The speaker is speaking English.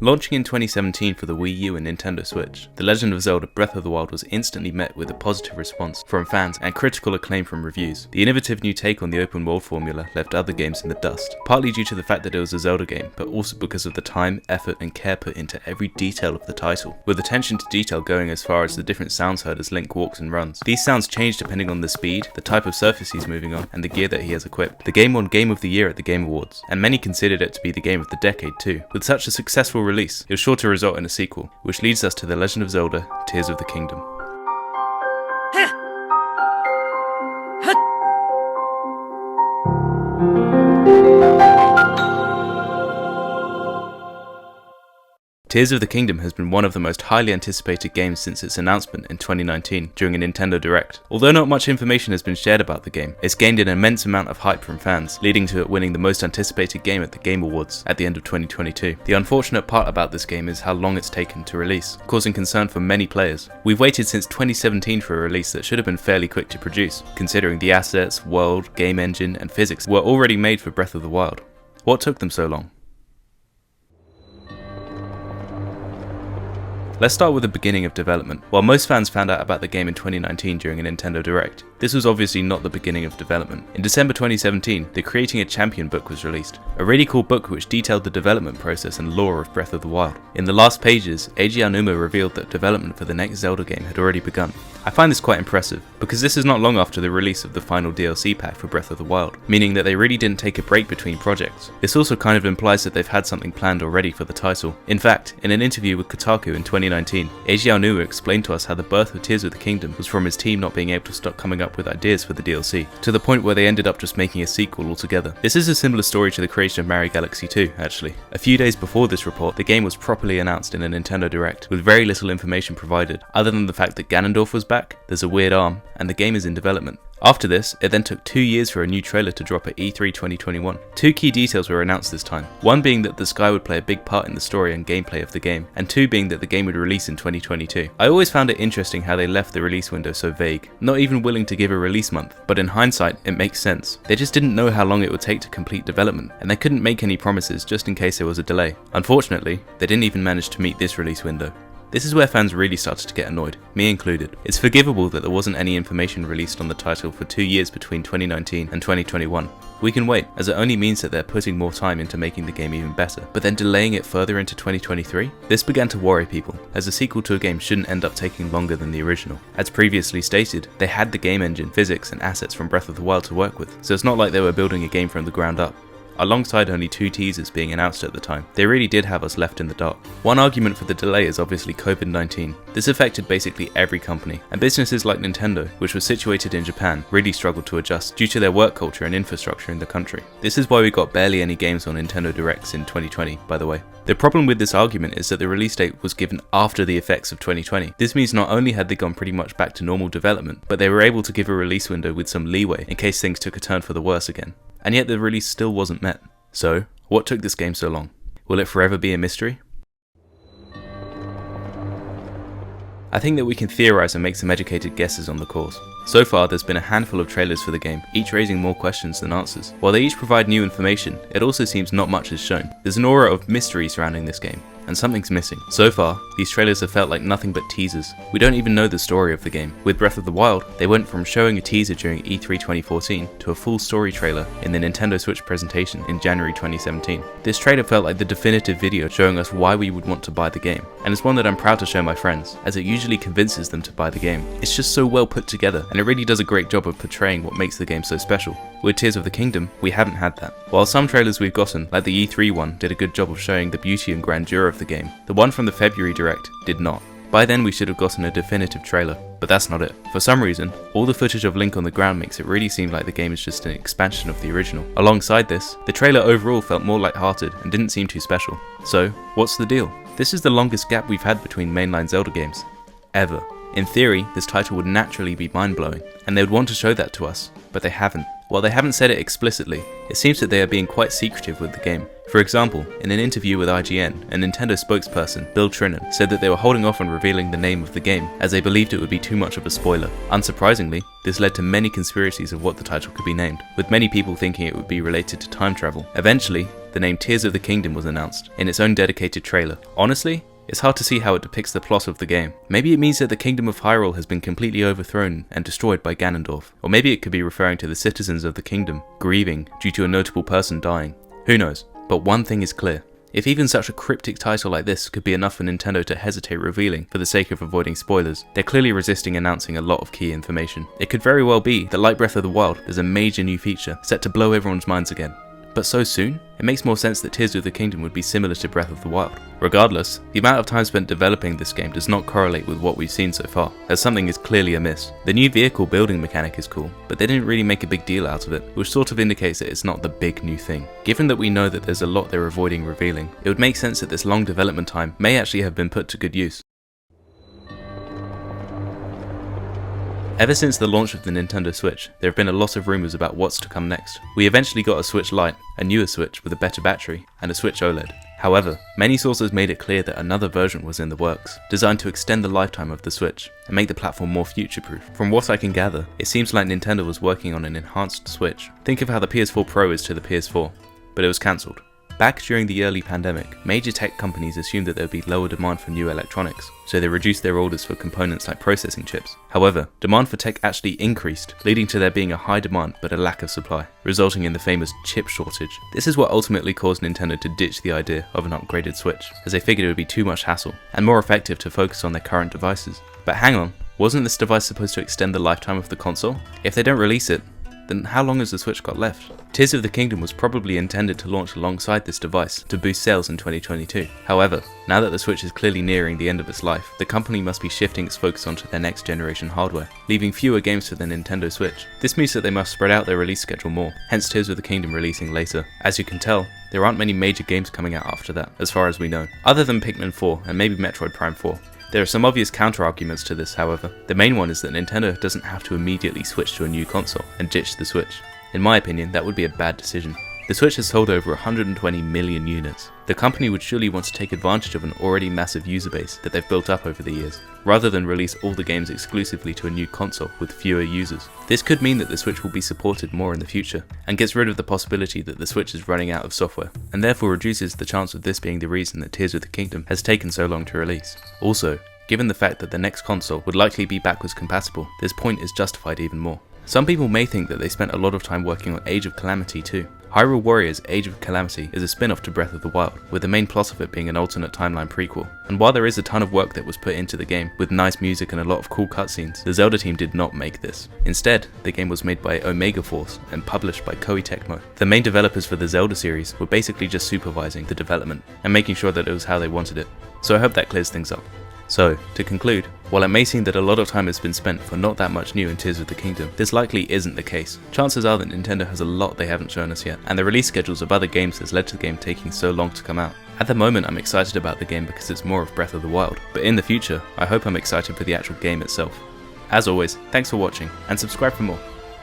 Launching in 2017 for the Wii U and Nintendo Switch, The Legend of Zelda Breath of the Wild was instantly met with a positive response from fans and critical acclaim from reviews. The innovative new take on the open world formula left other games in the dust, partly due to the fact that it was a Zelda game, but also because of the time, effort and care put into every detail of the title, with attention to detail going as far as the different sounds heard as Link walks and runs. These sounds change depending on the speed, the type of surface he's moving on, and the gear that he has equipped. The game won Game of the Year at the Game Awards, and many considered it to be the game of the decade too. With such a successful release, it was sure to result in a sequel, which leads us to The Legend of Zelda Tears of the Kingdom. Tears of the Kingdom has been one of the most highly anticipated games since its announcement in 2019 during a Nintendo Direct. Although not much information has been shared about the game, it's gained an immense amount of hype from fans, leading to it winning the most anticipated game at the Game Awards at the end of 2022. The unfortunate part about this game is how long it's taken to release, causing concern for many players. We've waited since 2017 for a release that should have been fairly quick to produce, considering the assets, world, game engine, and physics were already made for Breath of the Wild. What took them so long? Let's start with the beginning of development. While most fans found out about the game in 2019 during a Nintendo Direct, this was obviously not the beginning of development. In December 2017, the Creating a Champion book was released, a really cool book which detailed the development process and lore of Breath of the Wild. In the last pages, Eiji Aonuma revealed that development for the next Zelda game had already begun. I find this quite impressive, because this is not long after the release of the final DLC pack for Breath of the Wild, meaning that they really didn't take a break between projects. This also kind of implies that they've had something planned already for the title. In fact, in an interview with Kotaku in 2019, Eiji Aonuma explained to us how the birth of Tears of the Kingdom was from his team not being able to stop coming up with ideas for the DLC, to the point where they ended up just making a sequel altogether. This is a similar story to the creation of Mario Galaxy 2, actually. A few days before this report, the game was properly announced in a Nintendo Direct, with very little information provided, other than the fact that Ganondorf was back, there's a weird arm, and the game is in development. After this, it then took 2 years for a new trailer to drop at E3 2021. Two key details were announced this time, one being that the sky would play a big part in the story and gameplay of the game, and two being that the game would release in 2022. I always found it interesting how they left the release window so vague, not even willing to give a release month, but in hindsight, it makes sense. They just didn't know how long it would take to complete development, and they couldn't make any promises just in case there was a delay. Unfortunately, they didn't even manage to meet this release window. This is where fans really started to get annoyed, me included. It's forgivable that there wasn't any information released on the title for 2 years between 2019 and 2021. We can wait, as it only means that they're putting more time into making the game even better, but then delaying it further into 2023? This began to worry people, as a sequel to a game shouldn't end up taking longer than the original. As previously stated, they had the game engine, physics and assets from Breath of the Wild to work with, so it's not like they were building a game from the ground up. Alongside only 2 teasers being announced at the time, they really did have us left in the dark. One argument for the delay is obviously COVID-19. This affected basically every company, and businesses like Nintendo, which was situated in Japan, really struggled to adjust due to their work culture and infrastructure in the country. This is why we got barely any games on Nintendo Directs in 2020, by the way. The problem with this argument is that the release date was given after the effects of 2020. This means not only had they gone pretty much back to normal development, but they were able to give a release window with some leeway in case things took a turn for the worse again. And yet the release still wasn't met. So, what took this game so long? Will it forever be a mystery? I think that we can theorise and make some educated guesses on the cause. So far, there's been a handful of trailers for the game, each raising more questions than answers. While they each provide new information, it also seems not much is shown. There's an aura of mystery surrounding this game, and something's missing. So far, these trailers have felt like nothing but teasers. We don't even know the story of the game. With Breath of the Wild, they went from showing a teaser during E3 2014 to a full story trailer in the Nintendo Switch presentation in January 2017. This trailer felt like the definitive video showing us why we would want to buy the game, and it's one that I'm proud to show my friends, as it usually convinces them to buy the game. It's just so well put together, and it really does a great job of portraying what makes the game so special. With Tears of the Kingdom, we haven't had that. While some trailers we've gotten, like the E3 one, did a good job of showing the beauty and grandeur of the game, the one from the February Direct did not. By then we should have gotten a definitive trailer, but that's not it. For some reason, all the footage of Link on the ground makes it really seem like the game is just an expansion of the original. Alongside this, the trailer overall felt more lighthearted and didn't seem too special. So, what's the deal? This is the longest gap we've had between mainline Zelda games, ever. In theory, this title would naturally be mind-blowing, and they would want to show that to us, but they haven't. While they haven't said it explicitly, it seems that they are being quite secretive with the game. For For example, in an interview with IGN, a Nintendo spokesperson, Bill Trinan, said that they were holding off on revealing the name of the game as they believed it would be too much of a spoiler. Unsurprisingly, this led to many conspiracies of what the title could be named, with many people thinking it would be related to time travel. Eventually, the name Tears of the Kingdom was announced, in its own dedicated trailer. Honestly, it's hard to see how it depicts the plot of the game. Maybe it means that the Kingdom of Hyrule has been completely overthrown and destroyed by Ganondorf. Or maybe it could be referring to the citizens of the kingdom, grieving due to a notable person dying. Who knows? But one thing is clear. If even such a cryptic title like this could be enough for Nintendo to hesitate revealing for the sake of avoiding spoilers, they're clearly resisting announcing a lot of key information. It could very well be that, like Breath of the Wild, there's a major new feature set to blow everyone's minds again. But so soon? It makes more sense that Tears of the Kingdom would be similar to Breath of the Wild. Regardless, the amount of time spent developing this game does not correlate with what we've seen so far, as something is clearly amiss. The new vehicle building mechanic is cool, but they didn't really make a big deal out of it, which sort of indicates that it's not the big new thing. Given that we know that there's a lot they're avoiding revealing, it would make sense that this long development time may actually have been put to good use. Ever since the launch of the Nintendo Switch, there have been a lot of rumours about what's to come next. We eventually got a Switch Lite, a newer Switch with a better battery, and a Switch OLED. However, many sources made it clear that another version was in the works, designed to extend the lifetime of the Switch and make the platform more future-proof. From what I can gather, it seems like Nintendo was working on an enhanced Switch. Think of how the PS4 Pro is to the PS4, but it was cancelled. Back during the early pandemic, major tech companies assumed that there would be lower demand for new electronics, so they reduced their orders for components like processing chips. However, demand for tech actually increased, leading to there being a high demand but a lack of supply, resulting in the famous chip shortage. This is what ultimately caused Nintendo to ditch the idea of an upgraded Switch, as they figured it would be too much hassle, and more effective to focus on their current devices. But hang on, wasn't this device supposed to extend the lifetime of the console? If they don't release it, then how long has the Switch got left? Tears of the Kingdom was probably intended to launch alongside this device to boost sales in 2022. However, now that the Switch is clearly nearing the end of its life, the company must be shifting its focus onto their next generation hardware, leaving fewer games for the Nintendo Switch. This means that they must spread out their release schedule more, hence Tears of the Kingdom releasing later. As you can tell, there aren't many major games coming out after that, as far as we know, other than Pikmin 4 and maybe Metroid Prime 4. There are some obvious counter-arguments to this, however. The main one is that Nintendo doesn't have to immediately switch to a new console and ditch the Switch. In my opinion, that would be a bad decision. The Switch has sold over 120 million units. The company would surely want to take advantage of an already massive user base that they've built up over the years, rather than release all the games exclusively to a new console with fewer users. This could mean that the Switch will be supported more in the future, and gets rid of the possibility that the Switch is running out of software, and therefore reduces the chance of this being the reason that Tears of the Kingdom has taken so long to release. Also, given the fact that the next console would likely be backwards compatible, this point is justified even more. Some people may think that they spent a lot of time working on Age of Calamity too. Hyrule Warriors Age of Calamity is a spin-off to Breath of the Wild, with the main plot of it being an alternate timeline prequel. And while there is a ton of work that was put into the game, with nice music and a lot of cool cutscenes, the Zelda team did not make this. Instead, the game was made by Omega Force and published by Koei Tecmo. The main developers for the Zelda series were basically just supervising the development and making sure that it was how they wanted it. So I hope that clears things up. So, to conclude, while it may seem that a lot of time has been spent for not that much new in Tears of the Kingdom, this likely isn't the case. Chances are that Nintendo has a lot they haven't shown us yet, and the release schedules of other games has led to the game taking so long to come out. At the moment, I'm excited about the game because it's more of Breath of the Wild, but in the future, I hope I'm excited for the actual game itself. As always, thanks for watching, and subscribe for more.